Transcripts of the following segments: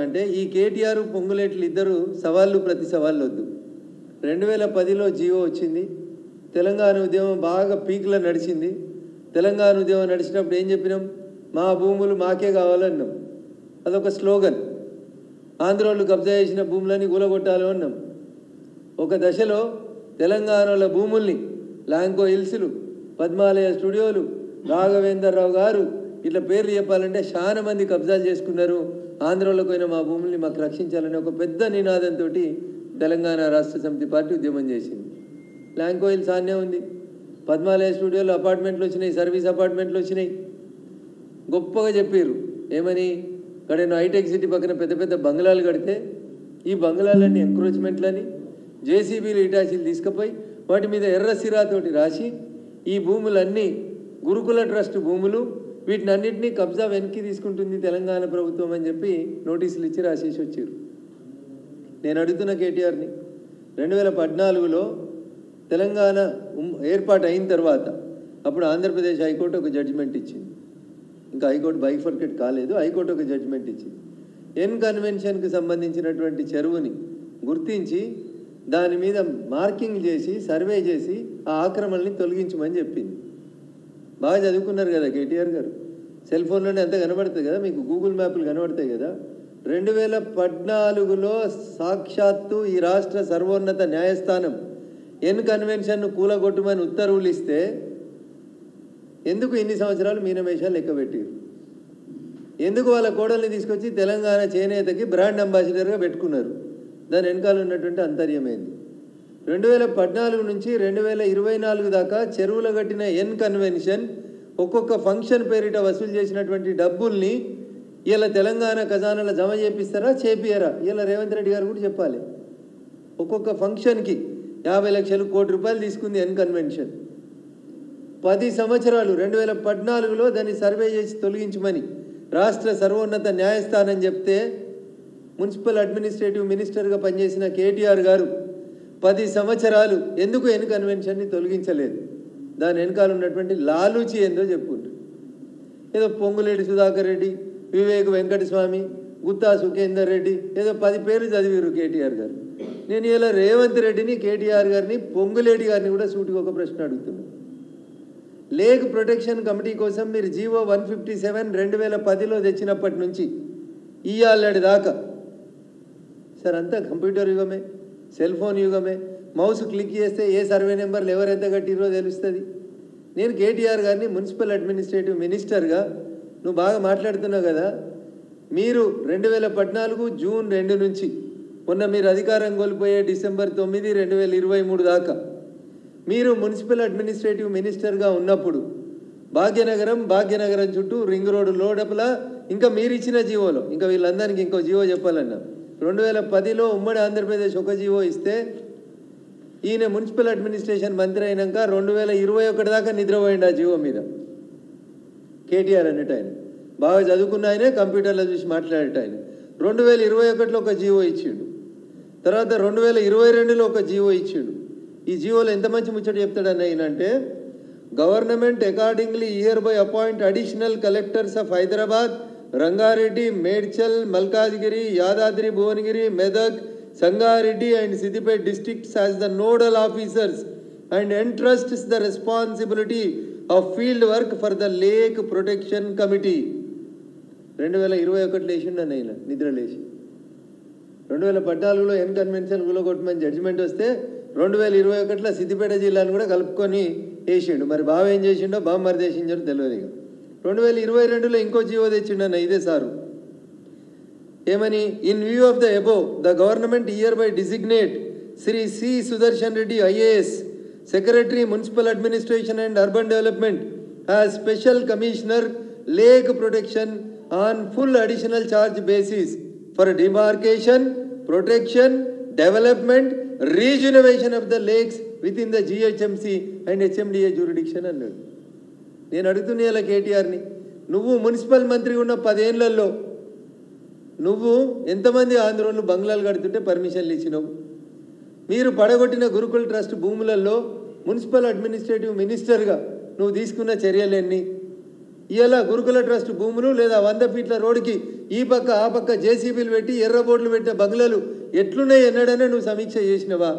అంటే ఈ కేటీఆర్ పొంగులేట్లు ఇద్దరు సవాళ్ళు ప్రతి సవాళ్ళు వద్దు. 2010లో జీవో వచ్చింది. తెలంగాణ ఉద్యమం బాగా పీక్లో నడిచింది. తెలంగాణ ఉద్యమం నడిచినప్పుడు ఏం చెప్పినాం? మా భూములు మాకే కావాలన్నాం. అదొక స్లోగన్. ఆంధ్రోళ్ళు కబ్జా చేసిన భూములని కూలగొట్టాలి అన్నాం. ఒక దశలో తెలంగాణలో భూముల్ని లాంకో హిల్స్లు, పద్మాలయ స్టూడియోలు, రాఘవేంద్రరావు గారు ఇట్లా పేర్లు చెప్పాలంటే చాలా మంది కబ్జాలు చేసుకున్నారు. ఆంధ్రలోకి పోయిన మా భూముల్ని మాకు రక్షించాలని ఒక పెద్ద నినాదంతో తెలంగాణ రాష్ట్ర సమితి పార్టీ ఉద్యమం చేసింది. లాంకో హిల్స్ ఆనే ఉంది. పద్మాలయ స్టూడియోలో అపార్ట్మెంట్లు వచ్చినాయి, సర్వీస్ అపార్ట్మెంట్లు వచ్చినాయి. గొప్పగా చెప్పారు ఏమని? ఇక్కడ హైటెక్ సిటీ పక్కన పెద్ద పెద్ద బంగ్లాలు కడితే ఈ బంగ్లాలన్నీ ఎంక్రోచ్మెంట్లని జేసీబీలు ఇటాచీలు తీసుకుపోయి వాటి మీద ఎర్ర సిరాతోటి రాసి ఈ భూములన్నీ గురుకుల ట్రస్ట్ భూములు, వీటిని అన్నింటినీ కబ్జా వెనక్కి తీసుకుంటుంది తెలంగాణ ప్రభుత్వం అని చెప్పి నోటీసులు ఇచ్చి రాసేసి వచ్చారు. నేను అడుగుతున్న కేటీఆర్ని, 2014లో తెలంగాణ ఏర్పాటు అయిన తర్వాత అప్పుడు ఆంధ్రప్రదేశ్ హైకోర్టు ఒక జడ్జిమెంట్ ఇచ్చింది. ఇంకా హైకోర్టు బైఫర్కేట్ కాలేదు. హైకోర్టు ఒక జడ్జిమెంట్ ఇచ్చింది. ఎన్ కన్వెన్షన్కి సంబంధించినటువంటి చెరువుని గుర్తించి దాని మీద మార్కింగ్ చేసి సర్వే చేసి ఆ ఆక్రమణని తొలగించమని చెప్పింది. బాగా చదువుకున్నారు కదా కేటీఆర్ గారు. సెల్ ఫోన్లోనే అంతా కనబడుతుంది కదా, మీకు గూగుల్ మ్యాప్లు కనబడతాయి కదా. 2014లో సాక్షాత్తు ఈ రాష్ట్ర సర్వోన్నత న్యాయస్థానం ఎన్ కన్వెన్షన్ను కూలగొట్టమని ఉత్తర్వులు ఇస్తే ఎందుకు ఇన్ని సంవత్సరాలు మీనమేషాలు లెక్కబెట్టారు? ఎందుకు వాళ్ళ కోడల్ని తీసుకొచ్చి తెలంగాణ చేనేతకి బ్రాండ్ అంబాసిడర్గా పెట్టుకున్నారు? దాని వెనకాల ఉన్నటువంటి అంతర్యమైంది. 2014 నుంచి 2024 దాకా చెరువులు కట్టిన ఎన్ కన్వెన్షన్ ఒక్కొక్క ఫంక్షన్ పేరిట వసూలు చేసినటువంటి డబ్బుల్ని ఇలా తెలంగాణ ఖజానాలో జమ చేపిస్తారా చేపియరా? ఇలా రేవంత్ రెడ్డి గారు కూడా చెప్పాలి. ఒక్కొక్క ఫంక్షన్కి 50 లక్షలు, కోటి రూపాయలు తీసుకుంది ఎన్ కన్వెన్షన్. 10 సంవత్సరాలు 2014లో దాన్ని సర్వే చేసి తొలగించమని రాష్ట్ర సర్వోన్నత న్యాయస్థానం చెప్తే మున్సిపల్ అడ్మినిస్ట్రేటివ్ మినిస్టర్గా పనిచేసిన కేటీఆర్ గారు 10 సంవత్సరాలు ఎందుకు ఎన్ కన్వెన్షన్ని తొలగించలేదు? దాని వెనకాల ఉన్నటువంటి లాలూచి ఏందో చెప్పుకుంటారు. ఏదో పొంగులేటి సుధాకర్ రెడ్డి, వివేక్ వెంకటస్వామి, గుత్తా సుఖేందర్ రెడ్డి, ఏదో 10 పేర్లు చదివారు కేటీఆర్ గారు. నేను ఇలా రేవంత్ రెడ్డిని, కేటీఆర్ గారిని, పొంగులేటి గారిని కూడా సూటిగా ఒక ప్రశ్న అడుగుతున్నాను. లేక్ ప్రొటెక్షన్ కమిటీ కోసం మీరు జీవో 157 2010లో తెచ్చినప్పటి నుంచి ఇయ్యాలటి దాకా సార్ అంతా కంప్యూటర్ యుగమే, సెల్ ఫోన్ యుగమే. మౌస్ క్లిక్ చేస్తే ఏ సర్వే నెంబర్లు ఎవరెంత కట్టిరో తెలుస్తుంది. నేను కేటీఆర్ గారిని మున్సిపల్ అడ్మినిస్ట్రేటివ్ మినిస్టర్గా నువ్వు బాగా మాట్లాడుతున్నావు కదా, మీరు 2014 జూన్ 2 నుంచి మొన్న మీరు అధికారం కోల్పోయే డిసెంబర్ 9, 2023 దాకా మీరు మున్సిపల్ అడ్మినిస్ట్రేటివ్ మినిస్టర్గా ఉన్నప్పుడు భాగ్యనగరం చుట్టూ రింగ్ రోడ్డు లోడపల ఇంకా మీరు ఇచ్చిన జీవోలో, ఇంకా వీళ్ళందరికీ ఇంకో జీవో చెప్పాలన్నా, 2010లో ఉమ్మడి ఆంధ్రప్రదేశ్ ఒక జీవో ఇస్తే ఈయన మున్సిపల్ అడ్మినిస్ట్రేషన్ మంత్రి అయినాక 2021 దాకా నిద్రపోయింది ఆ జీవో మీద. కేటీఆర్ అనేట ఆయన బాగా చదువుకున్న ఆయనే, కంప్యూటర్లో చూసి మాట్లాడేట ఆయన 2021లో ఒక జీవో ఇచ్చిండు. తర్వాత 2022లో ఒక జీవో ఇచ్చిండు. ఈ జీవోలో ఎంత మంచి ముచ్చట చెప్తాడని ఆయనంటే, government accordingly year by appoint additional collectors of Hyderabad, Rangareddy, Medchal, Malkajgiri, Yadadri Bhuvanagiri, Medak, Sangareddy and Siddipet districts as the nodal officers and entrusts the responsibility of field work for the lake protection committee. 2021 లేచిండన్న ఆయన నిద్ర లేచి 2014లో ఎన్ కన్వెన్షన్ కూలగొట్టమని జడ్జిమెంట్ వస్తే 2021లో సిద్దిపేట జిల్లాను కూడా కలుపుకొని వేసిండు. మరి బావ ఏం చేసిండో బామ్మరి చేసిండో తెలియదు. ఇక 2022లో ఇంకో జీవో తెచ్చిండన్న ఇదే సారు. ఏమని? In view of the above the government hereby designate Shri C Sudarshan Reddy IAS, secretary municipal administration and urban development, as special commissioner lake protection on full additional charge basis for demarcation, protection, development, rejuvenation of the lakes within the GHMC and HMDA jurisdiction అన్నాడు. నేను అడుగుతున్నా ఇలా కేటీఆర్ని, నువ్వు municipal మంత్రి ఉన్న 10 ఏళ్లలో నువ్వు ఎంతమంది ఆంధ్రోళ్ళు బంగ్లాలు కడుతుంటే పర్మిషన్లు ఇచ్చినావు? మీరు పడగొట్టిన గురుకుల ట్రస్ట్ భూములలో మున్సిపల్ అడ్మినిస్ట్రేటివ్ మినిస్టర్గా నువ్వు తీసుకున్న చర్యలన్నీ? ఇలా గురుకుల ట్రస్ట్ భూములు లేదా 100 ఫీట్ల రోడ్డుకి ఈ పక్క ఆ పక్క జేసీబీలు పెట్టి ఎర్ర బోర్డులు పెట్టిన బంగ్లాలు ఎట్లున్నాయి ఎన్నడనే నువ్వు సమీక్ష చేసినవా?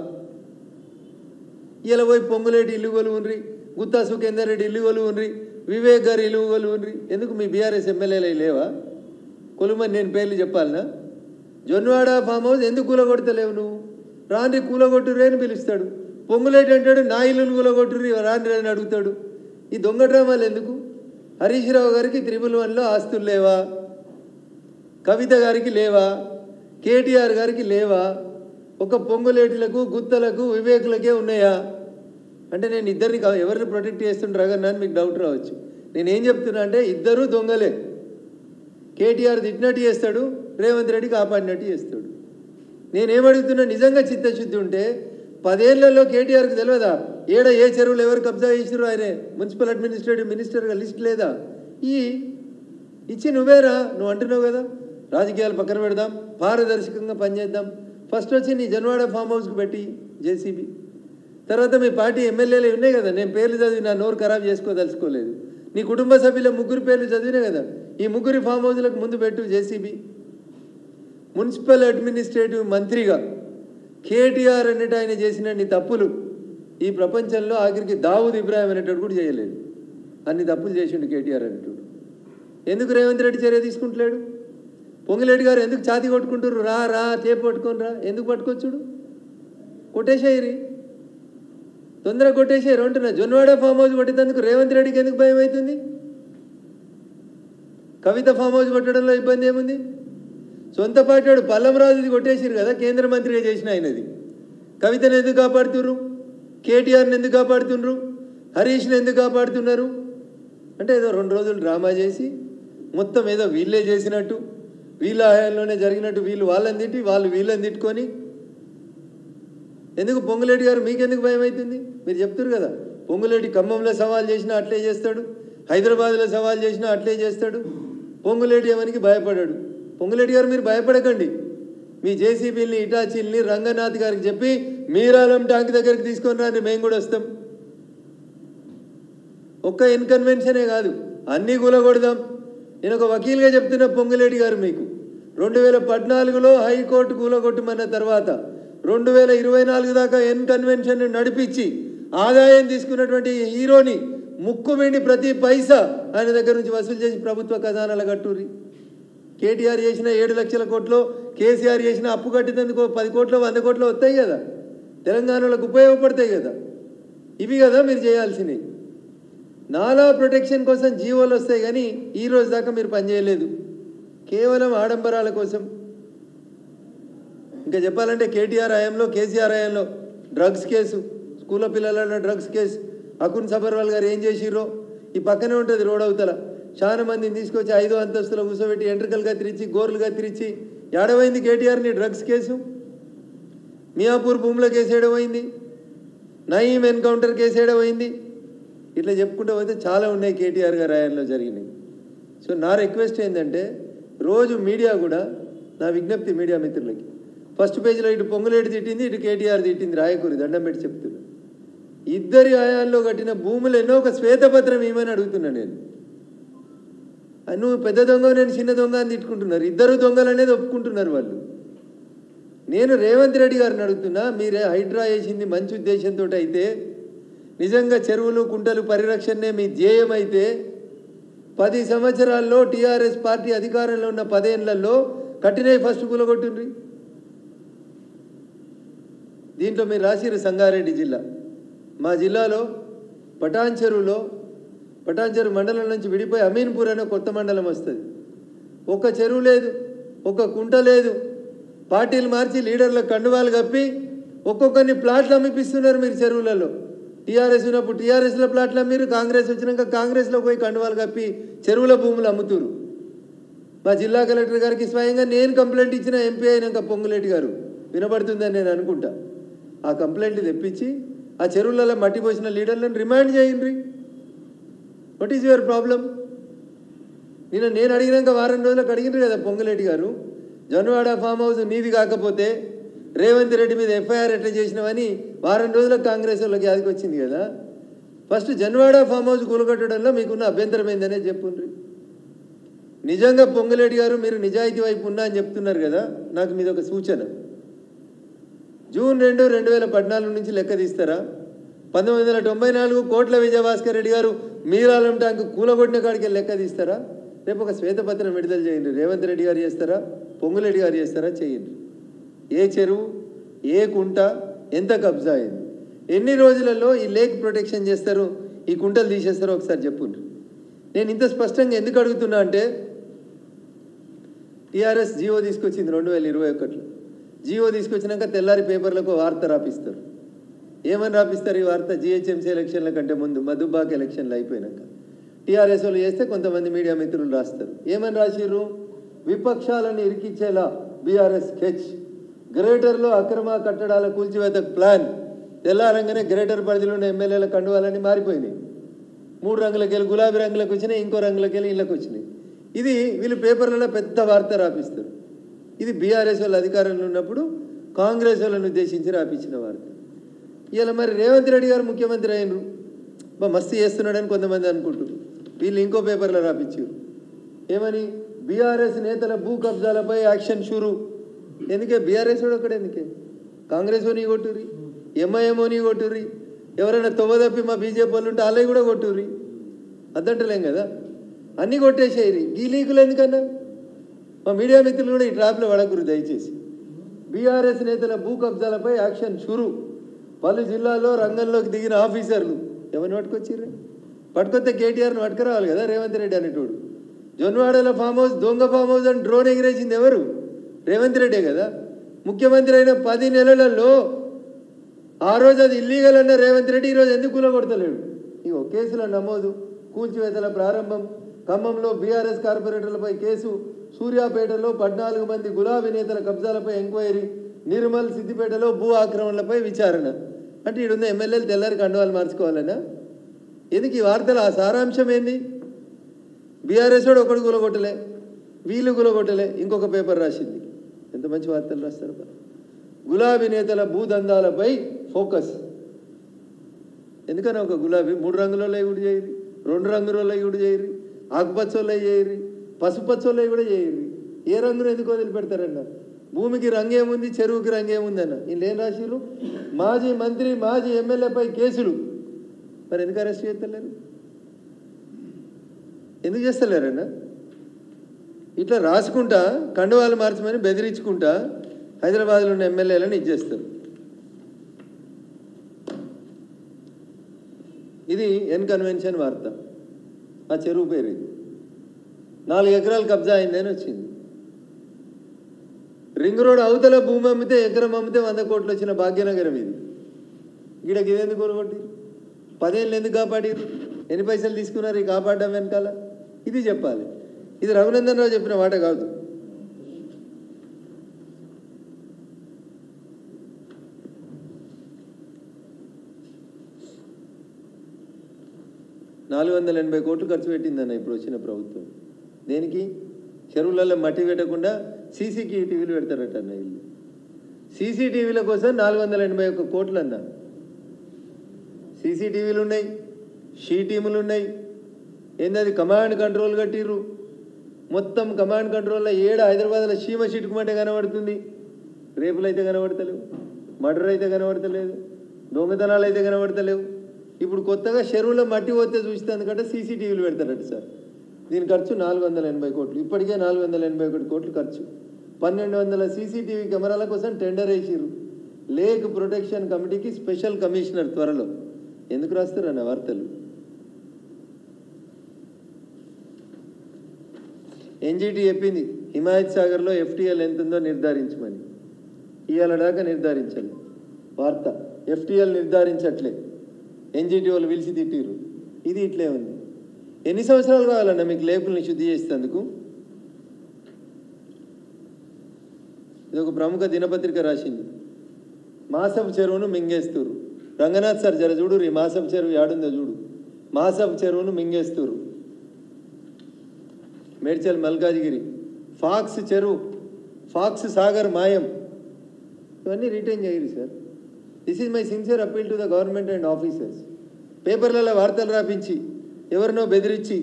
ఇలా పోయి పొంగులేటి ఇల్లు కొలువుండ్రి, గుత్తా సుఖేందర్ రెడ్డి ఇల్లు కొలువుండ్రి, వివేక్ గారి ఇల్లు కొలువుండ్రి. ఎందుకు మీ బీఆర్ఎస్ ఎమ్మెల్యేలు లేవా? కొలుమని నేను పేర్లు చెప్పాలనా? జొన్వాడ ఫామ్ హౌస్ ఎందుకు కూలగొడతలేవు నువ్వు? రాండ్రి కూలగొట్టుర్రి అని పిలుస్తాడు. పొంగులేటి అంటాడు నా ఇల్లును కూలగొట్టుర్రి రాండ్రి అని అడుగుతాడు. ఈ దొంగ డ్రామాలు ఎందుకు? హరీష్ రావు గారికి 111లో ఆస్తులు లేవా? కవిత గారికి లేవా? కేటీఆర్ గారికి లేవా? ఒక పొంగులేటిలకు గుత్తలకు వివేకులకే ఉన్నాయా? అంటే నేను ఇద్దరిని ఎవరిని ప్రొటెక్ట్ చేస్తుండ్రగన్నా అని మీకు డౌట్ రావచ్చు. నేనేం చెప్తున్నా అంటే ఇద్దరూ దొంగలే. కేటీఆర్ తిట్టినట్టు చేస్తాడు, రేవంత్ రెడ్డి కాపాడినట్టు చేస్తాడు. నేనేమడుగుతున్నా, నిజంగా చిత్తశుద్ధి ఉంటే 10 ఏళ్లలో కేటీఆర్కి తెలియదా ఏడ ఏ చెరువులు ఎవరు కబ్జా చేసిరు? ఆయనే మున్సిపల్ అడ్మినిస్ట్రేటివ్ మినిస్టర్గా లిస్ట్ లేదా? ఇచ్చి నువ్వేరా, నువ్వు అంటున్నావు కదా రాజకీయాలు పక్కన పెడదాం, పారదర్శకంగా పనిచేద్దాం. ఫస్ట్ వచ్చి నీ జన్వాడ ఫామ్ హౌస్కి పెట్టి జేసీబీ, తర్వాత మీ పార్టీ ఎమ్మెల్యేలు ఉన్నాయి కదా, నేను పేర్లు చదివి నా నోరు ఖరాబ్ చేసుకోదలుచుకోలేదు. నీ కుటుంబ సభ్యుల 3 పేర్లు చదివినా కదా, ఈ 3 ఫామ్ హౌస్లకు ముందు పెట్టు జేసీబీ. మున్సిపల్ అడ్మినిస్ట్రేటివ్ మంత్రిగా కేటీఆర్ అన్నట్టు ఆయన చేసిన నీ తప్పులు ఈ ప్రపంచంలో ఆఖరికి దావూద్ ఇబ్రాహిం అనేటోడు కూడా చేయలేదు. అన్ని తప్పులు చేసిండు కేటీఆర్ అనేటోడు. ఎందుకు రేవంత్ రెడ్డి చర్య తీసుకుంటలేడు? పొంగులేటి గారు ఎందుకు ఛాతీ కొట్టుకుంటారు? రా రా చేపు పట్టుకొని రా. ఎందుకు పట్టుకొచ్చుడు? కొట్టేసేయరి, తొందరగా కొట్టేసేయరు అంటున్నా. జొన్వాడ ఫామ్ హౌస్ కొట్టేందుకు రేవంత్ రెడ్డికి ఎందుకు భయం అవుతుంది? కవిత ఫామ్ హౌస్ కొట్టడంలో ఇబ్బంది ఏముంది? సొంత పార్టీ వాడు పల్లంరాజుది కొట్టేసారు కదా, కేంద్ర మంత్రిగా చేసిన ఆయనది. కవితను ఎందుకు కాపాడుతున్నారు? కేటీఆర్ని ఎందుకు కాపాడుతున్నారు? హరీష్ని ఎందుకు కాపాడుతున్నారు? అంటే ఏదో 2 రోజులు డ్రామా చేసి మొత్తం ఏదో వీళ్ళే చేసినట్టు, వీళ్ళ హయాంలోనే జరిగినట్టు వీళ్ళు వాళ్ళని తిట్టి వాళ్ళు వీళ్ళని తిట్టుకొని. ఎందుకు పొంగులేటి గారు మీకెందుకు భయం అవుతుంది? మీరు చెప్తారు కదా, పొంగులేటి ఖమ్మంలో సవాల్ చేసినా అట్లే చేస్తాడు, హైదరాబాద్లో సవాల్ చేసినా అట్లే చేస్తాడు. పొంగులేటి ఏమనికి భయపడాడు. పొంగులేటి గారు మీరు భయపడకండి. మీ జేసీబీని ఇటాచీల్ని రంగనాథ్ గారికి చెప్పి మీరాలం ట్యాంక్ దగ్గరికి తీసుకొని రండి, మేము కూడా వస్తాం. ఒక్క ఇన్కన్వెన్షనే కాదు, అన్నీ కూలగొడదాం. నేను ఒక వకీల్గా చెప్తున్న పొంగులేటి గారు, మీకు 2014లో హైకోర్టు కూలగొట్టమన్న తర్వాత 2024 దాకా ఇన్కన్వెన్షన్ నడిపించి ఆదాయం తీసుకున్నటువంటి హీరోని ముక్కుబిండి ప్రతి పైసా ఆయన దగ్గర నుంచి వసూలు చేసి ప్రభుత్వ ఖజానాల కట్టూరి. కేటీఆర్ చేసిన 7 లక్షల కోట్లు, కేసీఆర్ చేసిన అప్పు కట్టినందుకు 10 కోట్లు 100 కోట్లు వస్తాయి కదా, తెలంగాణలకు ఉపయోగపడతాయి కదా. ఇవి కదా మీరు చేయాల్సినవి. నాలా ప్రొటెక్షన్ కోసం జీవోలు వస్తాయి కానీ ఈ రోజు దాకా మీరు పనిచేయలేదు, కేవలం ఆడంబరాల కోసం. ఇంకా చెప్పాలంటే కేటీఆర్ హయాంలో, కేసీఆర్ హయాంలో డ్రగ్స్ కేసు, స్కూల్లో పిల్లల డ్రగ్స్ కేసు, అకున్ సబర్వాల్ గారు ఏం చేసిర్రో ఈ పక్కనే ఉంటుంది రోడ్ అవతల. చాలా మందిని తీసుకొచ్చి 5వ అంతస్తులో కూర్చోబెట్టి ఎంట్రికలు కత్తిరించి గోర్లు కత్తిరించి ఏడవైంది కేటీఆర్ని డ్రగ్స్ కేసు. మియాపూర్ భూముల కేసు ఏడవైంది, నయీం ఎన్కౌంటర్ కేసు ఏడవైంది. ఇట్లా చెప్పుకుంటూ పోతే చాలా ఉన్నాయి కేటీఆర్ గారి హయాంలో జరిగినాయి. సో నా రిక్వెస్ట్ ఏంటంటే, రోజు మీడియా కూడా, నా విజ్ఞప్తి మీడియా మిత్రులకి, ఫస్ట్ పేజీలో ఇటు పొంగులేటి తిట్టింది, ఇటు కేటీఆర్ తిట్టింది, రాయకూరి దండం పెట్టి చెప్తున్నా. ఇద్దరి హయాంలో కట్టిన భూములు ఎన్నో ఒక శ్వేతపత్రం ఏమని అడుగుతున్నా నేను. నువ్వు పెద్ద దొంగ, నేను చిన్న దొంగ అని తిట్టుకుంటున్నారు. ఇద్దరు దొంగలు అనేది ఒప్పుకుంటున్నారు వాళ్ళు. నేను రేవంత్ రెడ్డి గారిని అడుగుతున్నా, మీరే హైడ్రా వేసింది మంచి ఉద్దేశంతో అయితే, నిజంగా చెరువులు కుంటలు పరిరక్షణనే మీ ధ్యేయం అయితే 10 సంవత్సరాల్లో టీఆర్ఎస్ పార్టీ అధికారంలో ఉన్న 10 ఏళ్లలో కట్టినవి ఫస్ట్ కూలగొట్టుండ్రి. దీంట్లో మీరు రాసిరు సంగారెడ్డి జిల్లా. మా జిల్లాలో పటాన్ చెరువు మండలం నుంచి విడిపోయి అమీన్పూర్ అనే కొత్త మండలం వస్తుంది. ఒక్క చెరువు లేదు, ఒక్క కుంట లేదు. పార్టీలు మార్చి లీడర్లకు కండువాలు కప్పి ఒక్కొక్కరిని ప్లాట్లు అమ్మిపిస్తున్నారు మీరు చెరువులలో. టీఆర్ఎస్ ఉన్నప్పుడు టీఆర్ఎస్లో ప్లాట్లు అమ్మిరు, కాంగ్రెస్ వచ్చినాక కాంగ్రెస్లో పోయి కండువాలు కప్పి చెరువుల భూములు అమ్ముతురు. మా జిల్లా కలెక్టర్ గారికి స్వయంగా నేను కంప్లైంట్ ఇచ్చిన, ఎంపీ అయినాక పొంగులేటి గారు వినబడుతుందని నేను అనుకుంటా. ఆ కంప్లైంట్ తెప్పించి ఆ చెరువులలో మట్టి పోసిన లీడర్లను రిమాండ్ చేయండి. What is your problem? నేను అడిగినాక వారం రోజులకు అడిగినారు కదా పొంగులేటి గారు, జొన్వాడ ఫామ్ హౌస్ నీది కాకపోతే రేవంత్ రెడ్డి మీద ఎఫ్ఐఆర్ ఎట్లా చేసినావని వారం రోజులకు కాంగ్రెస్ వాళ్ళకి యాదికి వచ్చింది కదా. ఫస్ట్ జొన్వాడ ఫామ్ హౌస్ కూలగొట్టడంలో మీకున్న అభ్యంతరం ఏందనే చెప్పుండ్రి. నిజంగా పొంగులేటి గారు మీరు నిజాయితీ వైపు ఉన్నా అని చెప్తున్నారు కదా, నాకు మీద ఒక సూచన. జూన్ 2, 2014 నుంచి లెక్క తీస్తారా? 1994 కోట్ల విజయభాస్కర్ రెడ్డి గారు మీరాలం ట్యాంకు కూలగొట్టిన కాడికి లెక్క తీస్తారా? రేపు ఒక శ్వేతపత్రం విడుదల చేయండి. రేవంత్ రెడ్డి గారు చేస్తారా, పొంగులేటి గారు చేస్తారా? చేయండి. ఏ చెరువు, ఏ కుంట, ఎంత కబ్జా అయింది, ఎన్ని రోజులలో ఈ లేక్ ప్రొటెక్షన్ చేస్తారు, ఈ కుంటలు తీసేస్తారో ఒకసారి చెప్పుండ్రు. నేను ఇంత స్పష్టంగా ఎందుకు అడుగుతున్నా అంటే, టీఆర్ఎస్ జీవో తీసుకొచ్చింది 2021లో. జీవో తీసుకొచ్చినాక తెల్లారి పేపర్లకు వార్త రాపిస్తారు. ఏమని రాపిస్తారు ఈ వార్త? జిహెచ్ఎంసీ ఎలక్షన్ల కంటే ముందు, మధుబాక్ ఎలక్షన్లు అయిపోయినాక టీఆర్ఎస్ వాళ్ళు చేస్తే కొంతమంది మీడియా మిత్రులు రాస్తారు. ఏమని రాసిర్రు? విపక్షాలను ఇరికిచ్చేలా బీఆర్ఎస్ స్కెచ్, గ్రేటర్లో అక్రమ కట్టడాల కూల్చివేతకు ప్లాన్. తెల్లారంగానే గ్రేటర్ పరిధిలో ఉన్న ఎమ్మెల్యేల కండువాలని మారిపోయినాయి. 3 రంగులకి వెళ్ళి గులాబీ రంగులకు వచ్చినాయి, ఇంకో రంగులకి వెళ్ళి ఇళ్ళకి వచ్చినాయి. ఇది వీళ్ళు పేపర్లలో పెద్ద వార్త రాపిస్తారు. ఇది బీఆర్ఎస్ వాళ్ళు అధికారంలో ఉన్నప్పుడు కాంగ్రెస్ వాళ్ళని ఉద్దేశించి రాపించిన వార్త. ఇలా మరి రేవంత్ రెడ్డి గారు ముఖ్యమంత్రి అయినరు, మస్తు చేస్తున్నాడని కొంతమంది అనుకుంటారు. వీళ్ళు ఇంకో పేపర్లో రాపించారు. ఏమని? బీఆర్ఎస్ నేతల భూ కబ్జాలపై యాక్షన్ షురు. ఎందుకే బీఆర్ఎస్ వాడు ఒకటి, ఎందుకే కాంగ్రెస్ ఓని కొట్టుర్రి, ఎంఐఎంఓని కొట్టుర్రి, ఎవరైనా తొవ్వదప్పి మా బీజేపీ వాళ్ళు ఉంటే వాళ్ళవి కూడా కొట్టుర్రి. అద్దంటలేం కదా, అన్నీ కొట్టేసేయరి. ఈ లీకులు ఎందుకన్నా? మా మీడియా మిత్రులు కూడా ఈ ట్రాప్లో పడకూరు దయచేసి. బీఆర్ఎస్ నేతల భూ కబ్జాలపై యాక్షన్ షురు. పలు జిల్లాల్లో రంగంలోకి దిగిన ఆఫీసర్లు ఎవరిని పట్టుకొచ్చిర్రు? పట్టుకొస్తే కేటీఆర్ని పట్టుకురావాలి కదా రేవంత్ రెడ్డి అనేటోడు. జొన్వాడల ఫామ్ హౌస్ దొంగ ఫామ్ హౌస్ అని డ్రోన్ ఎగిరేసింది ఎవరు? రేవంత్ రెడ్డే కదా. ముఖ్యమంత్రి అయిన 10 నెలలలో ఆ రోజు అది ఇల్లీగల్ అన్న రేవంత్ రెడ్డి ఈరోజు ఎందుకు కూలగొడతలేడు? ఇగో కేసుల నమోదు, కూల్చివేతల ప్రారంభం, ఖమ్మంలో బీఆర్ఎస్ కార్పొరేటర్లపై కేసు, సూర్యాపేటలో 14 మంది గులాబీ నేతల కబ్జాలపై ఎంక్వైరీ, నిర్మల్ సిద్దిపేటలో భూ ఆక్రమణలపై విచారణ. అంటే ఈడున్న ఎమ్మెల్యేలు తెల్లారి కండువాలు మార్చుకోవాలనా? ఎందుకు ఈ వార్తలు? ఆ సారాంశం ఏంది? బీఆర్ఎస్ వాడు ఒకడు కూలగొట్టలే, వీళ్ళు కూలగొట్టలే, ఇంకొక పేపర్ రాసింది. ఎంత మంచి వార్తలు రాస్తారు. గులాబీ నేతల భూదందాలపై ఫోకస్. ఎందుకన్నా ఒక గులాబీ 3 రంగులలో కూడా చేయరు, 2 రంగులలో కూడా చేయరు, ఆకుపచ్చోళ్ళు చేయరు, పసుపచ్చోళ్ళు కూడా చేయరు. ఏ రంగును ఎందుకు వదిలిపెడతారన్న? భూమికి రంగేముంది, చెరువుకి రంగేముందన్న. వీళ్ళు ఏం రాసిరు? మాజీ మంత్రి, మాజీ ఎమ్మెల్యేపై కేసులు. మరి ఎందుకు అరెస్ట్ చేస్తలేరు? ఎందుకు చేస్తలేరన్న? ఇట్లా రాసుకుంటా కండువాలు మార్చమని బెదిరించుకుంటా హైదరాబాద్లో ఉన్న ఎమ్మెల్యేలను ఇచ్చేస్తారు. ఇది ఎన్ కన్వెన్షన్ వార్త. ఆ చెరువు పేరు ఇది. 4 ఎకరాలు కబ్జా అయిందని వచ్చింది. రింగ్ రోడ్ అవతల భూమి అమ్మితే, ఎకరం అమ్మితే 100 కోట్లు వచ్చిన భాగ్యనగరం ఇది. ఈడకి ఇదెందుకు కొనగొట్టి 10 ఏళ్ళు ఎందుకు కాపాడారు? ఎన్ని పైసలు తీసుకున్నారు ఈ కాపాడడం వెనకాల? ఇది చెప్పాలి. ఇది రఘునందన్ రావు చెప్పిన మాట కాదు. $480 కోట్లు ఖర్చు పెట్టిందన్న ఇప్పుడు వచ్చిన ప్రభుత్వం. దేనికి? చెరువులలో మట్టి పెట్టకుండా సీసీటీవీలు పెడతారట అన్న. ఇల్లు సీసీటీవీల కోసం 481 కోట్లు అన్న. సీసీటీవీలు ఉన్నాయి, షీ టీములు ఉన్నాయి. ఏంది? కమాండ్ కంట్రోల్ కట్టిర్రు. మొత్తం కమాండ్ కంట్రోల్లో హైదరాబాద్లో చీమ చిటుకుమంటే కనబడుతుంది. రేపులు అయితే కనబడతలేవు, మర్డర్ అయితే కనబడతలేదు, దొంగతనాలు అయితే కనబడతలేవు. ఇప్పుడు కొత్తగా చెరువులో మట్టి పోతే చూస్తే అందుకంటే సీసీటీవీలు పెడతారట సార్. దీని ఖర్చు 480 కోట్లు. ఇప్పటికే 481 కోట్లు ఖర్చు. 1200 సీసీటీవీ కెమెరాల కోసం టెండర్ వేసిర్రు. లేక్ ప్రొటెక్షన్ కమిటీకి స్పెషల్ కమిషనర్ త్వరలో. ఎందుకు రాస్తారు అన్న వార్తలు? ఎన్జీటీ చెప్పింది హిమాయత్ సాగర్లో ఎఫ్టీఎల్ ఎంత ఉందో నిర్ధారించమని. ఇవాళ దాకా నిర్ధారించాలి. వార్త ఎఫ్టీఎల్ నిర్ధారించట్లే. ఎన్జీటీ వాళ్ళు పిలిచి తిట్టిరు. ఇది ఇట్లే ఉంది. ఎన్ని సంవత్సరాలు కావాలన్నా మీకు లేకుల్ని శుద్ధి చేసేందుకు? ఇది ఒక ప్రముఖ దినపత్రిక రాసింది. మాసపు చెరువును మింగేస్తురు. రంగనాథ్ సార్ జర చూడు, ఈ మాసపు చెరువు యాడుందో చూడు. మాసపు చెరువును మింగేస్తురు. మేడ్చల్ మల్కాజ్గిరి ఫాక్స్ చెరువు, ఫాక్స్ సాగర్ మాయం. ఇవన్నీ రిటైన్ చేయరు sir. This is my sincere appeal to the government and officers. పేపర్లలో వార్తలు రాపించి ఎవరినో బెదిరించి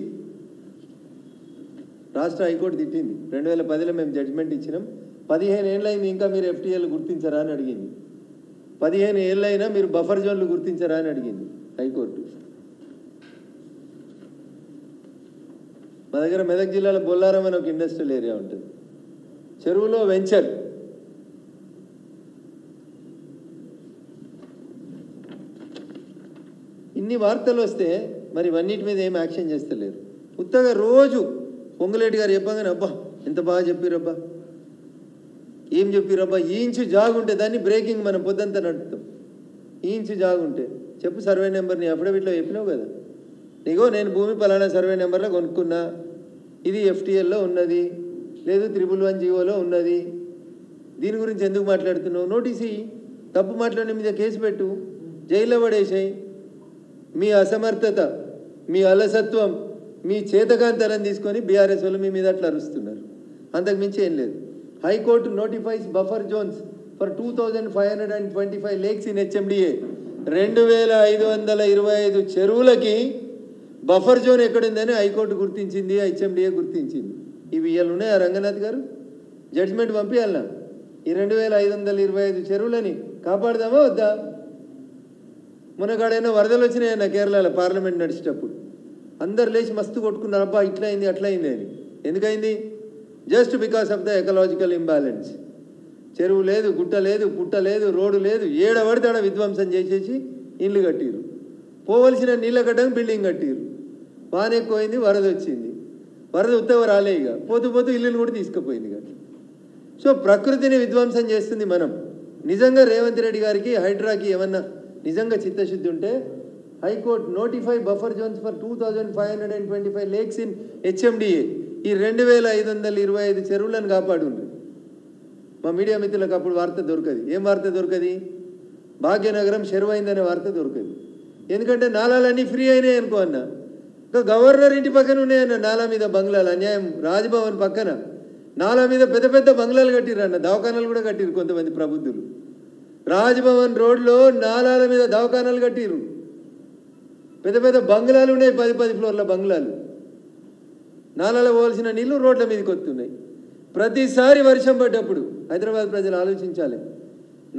రాష్ట్ర హైకోర్టు తిట్టింది. 2010లో మేము జడ్జిమెంట్ ఇచ్చినాం. 15 ఏళ్ళైంది ఇంకా మీరు ఎఫ్టీఎల్ గుర్తించరా అని అడిగింది. 15 ఏళ్ళైనా మీరు బఫర్ జోన్లు గుర్తించరా అని అడిగింది హైకోర్టు. మా దగ్గర మెదక్ జిల్లాలో బొల్లారం అని ఒక ఇండస్ట్రియల్ ఏరియా ఉంటుంది. చెరువులో వెంచర్ ఇన్ని వార్తలు వస్తే మరి ఇవన్నిటి మీద ఏం యాక్షన్ చేస్తలేరు. ఉత్తగా రోజు పొంగులేటి గారు చెప్పగానే అబ్బా ఎంత బాగా చెప్పిరబ్బా, ఏం చెప్పిరబ్బా, ఈ ఇంచు జాగుంటే దాన్ని బ్రేకింగ్ మనం పొద్దంతా నడుపుతాం. ఈ ఇంచు జాగుంటే చెప్పు సర్వే నెంబర్ నీ అఫిడవిట్లో చెప్పినావు కదా, నీగో నేను భూమి పలానా సర్వే నెంబర్లో కొనుక్కున్నా, ఇది ఎఫ్టీఎల్లో ఉన్నది, లేదు 111 జీవోలో ఉన్నది, దీని గురించి ఎందుకు మాట్లాడుతున్నావు, నోటీసు తప్పు మాట్లాడిన మీద కేసు పెట్టు, జైల్లో పడేసాయి. మీ అసమర్థత, మీ అలసత్వం, మీ చేతకాంతరం తీసుకొని బీఆర్ఎస్ వాళ్ళు మీ మీద అట్లా అరుస్తున్నారు. అంతకు మించి ఏం లేదు. High court notifies buffer zones for 2525 lakes in HMDA. 2525 చెరువులకి బఫర్ జోన్ ఎక్కడుందని హైకోర్టు గుర్తించింది, హెచ్ఎండిఏ గుర్తించింది. ఇవి ఇవాళ ఉన్నాయా రంగనాథ్ గారు? జడ్జిమెంట్ పంపించాలన్నా ఈ 2525 చెరువులని కాపాడదామా వద్దా? మునగాడైనా వరదలు వచ్చినాయన్న కేరళలో పార్లమెంట్ నడిచేటప్పుడు అందరు లేచి మస్తు కొట్టుకున్నారు, అబ్బా ఇట్లా అయింది అట్లా అయింది అని. ఎందుకైంది? Just because of the ecological imbalance. చెరువు లేదు, గుట్ట లేదు, పుట్ట లేదు, రోడ్డు లేదు, ఏడబడితే ఆడ విధ్వంసం చేసేసి ఇల్లు కట్టిరు. పోవలసిన నీళ్ళ కట్టడం బిల్డింగ్ కట్టిరు. వాన ఎక్కువైంది, వరద వచ్చింది. వరద ఉత్తవ రాలే, ఇక పోతూ పోతూ ఇల్లుని కూడా తీసుకుపోయింది కదా. సో ప్రకృతిని విధ్వంసం చేస్తుంది మనం. నిజంగా రేవంత్ రెడ్డి గారికి హైడ్రాకి ఏమన్నా నిజంగా చిత్తశుద్ధి ఉంటే high court notify buffer zones for 2525 lakes in HMDA. ఈ 2525 చెరువులను కాపాడు. మా మీడియా మిత్రులకు అప్పుడు వార్త దొరకదు. ఏం వార్త దొరకది? భాగ్యనగరం చెరువైందనే వార్త దొరకదు. ఎందుకంటే నాలాలన్నీ ఫ్రీ అయినాయి అనుకో అన్న. ఇంకా గవర్నర్ ఇంటి పక్కన ఉన్నాయన్న నాలా మీద బంగ్లాలు. అన్యాయం. రాజ్భవన్ పక్కన నాలా మీద పెద్ద పెద్ద బంగ్లాలు కట్టిరు అన్న, దవాఖానాలు కూడా కట్టిరు కొంతమంది ప్రబుద్ధులు. రాజ్భవన్ రోడ్లో నాలాల మీద దవాఖానాలు కట్టిరు, పెద్ద పెద్ద బంగ్లాలు ఉన్నాయి, 10 ఫ్లోర్ల బంగ్లాలు. నాలాలో పోవాల్సిన నీళ్లు రోడ్ల మీదకి వస్తున్నాయి. ప్రతిసారి వర్షం పడ్డప్పుడు హైదరాబాద్ ప్రజలు ఆలోచించాలి.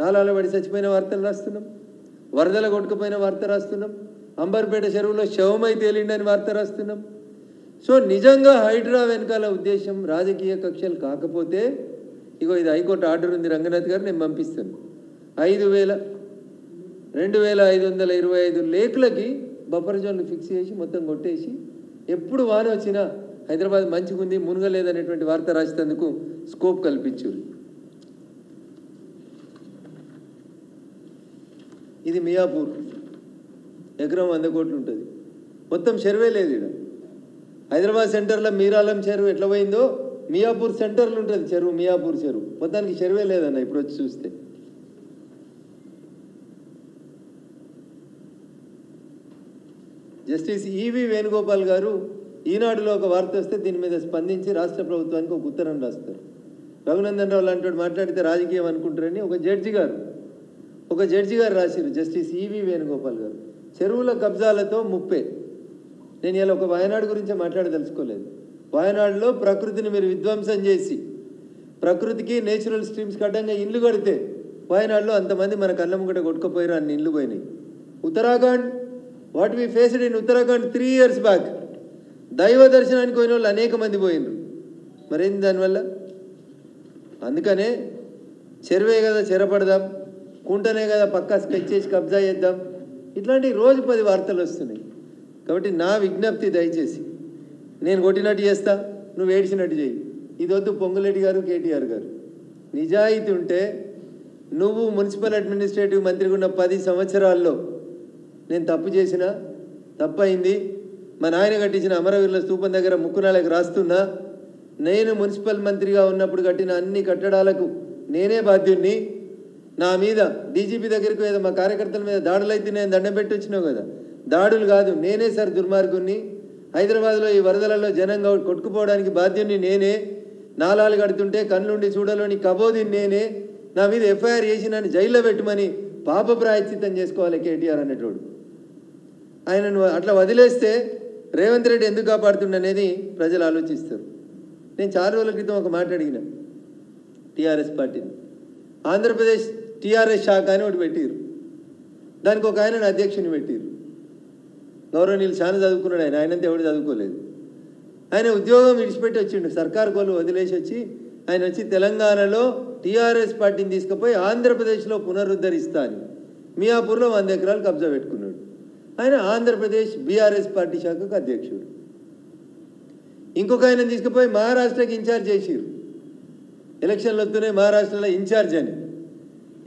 నాలాలో పడి చచ్చిపోయిన వార్తలు రాస్తున్నాం, వరదల కొట్టుకుపోయిన వార్త రాస్తున్నాం, అంబర్పేట చెరువులో శవమై తేలిండని వార్త రాస్తున్నాం. సో నిజంగా హైడ్రా వెనకాల ఉద్దేశం రాజకీయ కక్షలు కాకపోతే, ఇగో ఇది హైకోర్టు ఆర్డర్ ఉంది రంగనాథ్ గారు, నేను పంపిస్తాను. 2525 లేకులకి బఫర్ జోన్లు ఫిక్స్ చేసి మొత్తం కొట్టేసి ఎప్పుడు వాన వచ్చినా హైదరాబాద్ మంచిగుంది, మునగలేదనేటువంటి వార్త రాసేందుకు స్కోప్ కల్పించారు. ఇది మియాపూర్, ఎకరం 100 కోట్లు ఉంటుంది. మొత్తం చెరువే లేదు ఇక్కడ. హైదరాబాద్ సెంటర్లో మీరాలం చెరువు ఎట్లా పోయిందో మియాపూర్ సెంటర్లో ఉంటుంది చెరువు. మియాపూర్ చెరువు మొత్తానికి చెరువే లేదన్న ఇప్పుడు వచ్చి చూస్తే. జస్టిస్ ఈవి వేణుగోపాల్ గారు ఈనాడులో ఒక వార్త వస్తే దీని మీద స్పందించి రాష్ట్ర ప్రభుత్వానికి ఒక ఉత్తరం రాస్తారు. రఘునందన్ రావు లాంటి మాట్లాడితే రాజకీయం అనుకుంటారని ఒక జడ్జి గారు రాసిరు. జస్టిస్ ఈవి వేణుగోపాల్ గారు చెరువుల కబ్జాలతో ముప్పే. నేను ఇలా ఒక వాయనాడు గురించి మాట్లాడదలుచుకోలేదు. వాయనాడులో ప్రకృతిని మీరు విధ్వంసం చేసి ప్రకృతికి నేచురల్ స్ట్రీమ్స్కి అడ్డంగా ఇల్లు కడితే వాయనాడులో అంతమంది మన కళ్ళ ముంగట కొట్టుకుపోయారు, అన్ని ఇల్లు పోయినాయి. Uttarakhand, what we faced in Uttarakhand 3 years back, దైవ దర్శనానికి పోయిన వాళ్ళు అనేక మంది పోయినరు. మరేంది దానివల్ల? అందుకనే చెరువే కదా చెరపడదాం, కుంటనే కదా పక్కా స్కెచ్ చేసి కబ్జా చేద్దాం, ఇట్లాంటి రోజు 10 వార్తలు వస్తున్నాయి. కాబట్టి నా విజ్ఞప్తి, దయచేసి నేను కొట్టినట్టు చేస్తా, నువ్వు ఏడ్చినట్టు చేయి. ఇది వద్దు పొంగులేటి గారు, కేటీఆర్ గారు. నిజాయితీ ఉంటే నువ్వు మున్సిపల్ అడ్మినిస్ట్రేటివ్ మంత్రిగా ఉన్న 10 సంవత్సరాల్లో నేను తప్పు చేసినా, తప్పైంది, మా నాయన కట్టించిన అమరవీరుల స్తూపం దగ్గర ముక్కునాలకు రాస్తున్నా, నేను మున్సిపల్ మంత్రిగా ఉన్నప్పుడు కట్టిన అన్ని కట్టడాలకు నేనే బాధ్యుడిని, నా మీద డీజీపీ దగ్గరికి ఏదో మా కార్యకర్తల మీద దాడులు అయితే నేను దండం పెట్టి వచ్చినావు కదా, దాడులు కాదు, నేనే సార్ దుర్మార్గుణ్ణి, హైదరాబాద్లో ఈ వరదలలో జనంగా కొట్టుకుపోవడానికి బాధ్యుడిని నేనే, నాలాలు కడుతుంటే కళ్ళుండి చూడలోని కబోదిని నేనే, నా మీద ఎఫ్ఐఆర్ చేసి నన్ను జైల్లో పెట్టమని పాప ప్రాయశ్చిత్తం చేసుకోవాలి కేటీఆర్ అనేటోడు. ఆయనను అట్లా వదిలేస్తే రేవంత్ రెడ్డి ఎందుకు కాపాడుతుండనేది ప్రజలు ఆలోచిస్తారు. నేను చాలా రోజుల క్రితం ఒక మాట అడిగిన టీఆర్ఎస్ పార్టీని. ఆంధ్రప్రదేశ్ టీఆర్ఎస్ శాఖ అని ఒకటి పెట్టిరు. దానికి ఒక ఆయనను అధ్యక్షుని పెట్టిరు. గౌరవనీయులు చాలా చదువుకున్నాడు ఆయన, ఆయనంతా ఎవడు చదువుకోలేదు. ఆయన ఉద్యోగం విడిచిపెట్టి వచ్చిండు, సర్కారు కోలు వదిలేసి వచ్చి ఆయన వచ్చి తెలంగాణలో టీఆర్ఎస్ పార్టీని తీసుకుపోయి ఆంధ్రప్రదేశ్లో పునరుద్ధరిస్తా అని మియాపూర్లో 100 ఎకరాలు కబ్జా పెట్టుకున్నాడు. ఆయన ఆంధ్రప్రదేశ్ బీఆర్ఎస్ పార్టీ శాఖకు అధ్యక్షుడు. ఇంకొక ఆయన తీసుకుపోయి మహారాష్ట్రకి ఇన్ఛార్జ్ చేసిరు. ఎలక్షన్లు వస్తున్నాయి మహారాష్ట్రలో ఇన్ఛార్జ్ అని.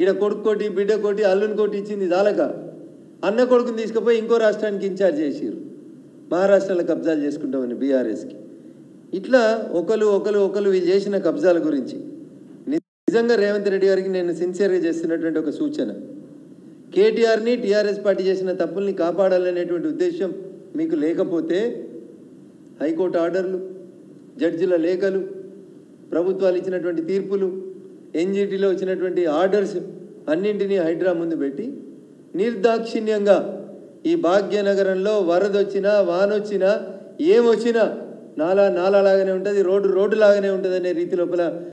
ఈడ కొడుకు కోటి బిడ్డ కోటి అల్లుని కోటి ఇచ్చింది చాలక అన్న కొడుకుని తీసుకుపోయి ఇంకో రాష్ట్రానికి ఇన్ఛార్జ్ చేసిరు. మహారాష్ట్రలో కబ్జాలు చేసుకుంటామని బీఆర్ఎస్కి. ఇట్లా ఒకరు వీళ్ళు చేసిన కబ్జాల గురించి నిజంగా రేవంత్ రెడ్డి గారికి నేను సిన్సియర్గా చేస్తున్నటువంటి ఒక సూచన, కేటీఆర్ని టీఆర్ఎస్ పార్టీ చేసిన తప్పుల్ని కాపాడాలనేటువంటి ఉద్దేశం మీకు లేకపోతే హైకోర్టు ఆర్డర్లు, జడ్జిల లేఖలు, ప్రభుత్వాలు ఇచ్చినటువంటి తీర్పులు, ఎన్జిటిలో వచ్చినటువంటి ఆర్డర్స్ అన్నింటినీ హైడ్రా ముందు పెట్టి నిర్దాక్షిణ్యంగా ఈ భాగ్యనగరంలో వరదొచ్చినా వానొచ్చినా ఏమొచ్చినా నాలా లాగానే ఉంటుంది, రోడ్డు లాగానే ఉంటుంది అనే రీతి లోపల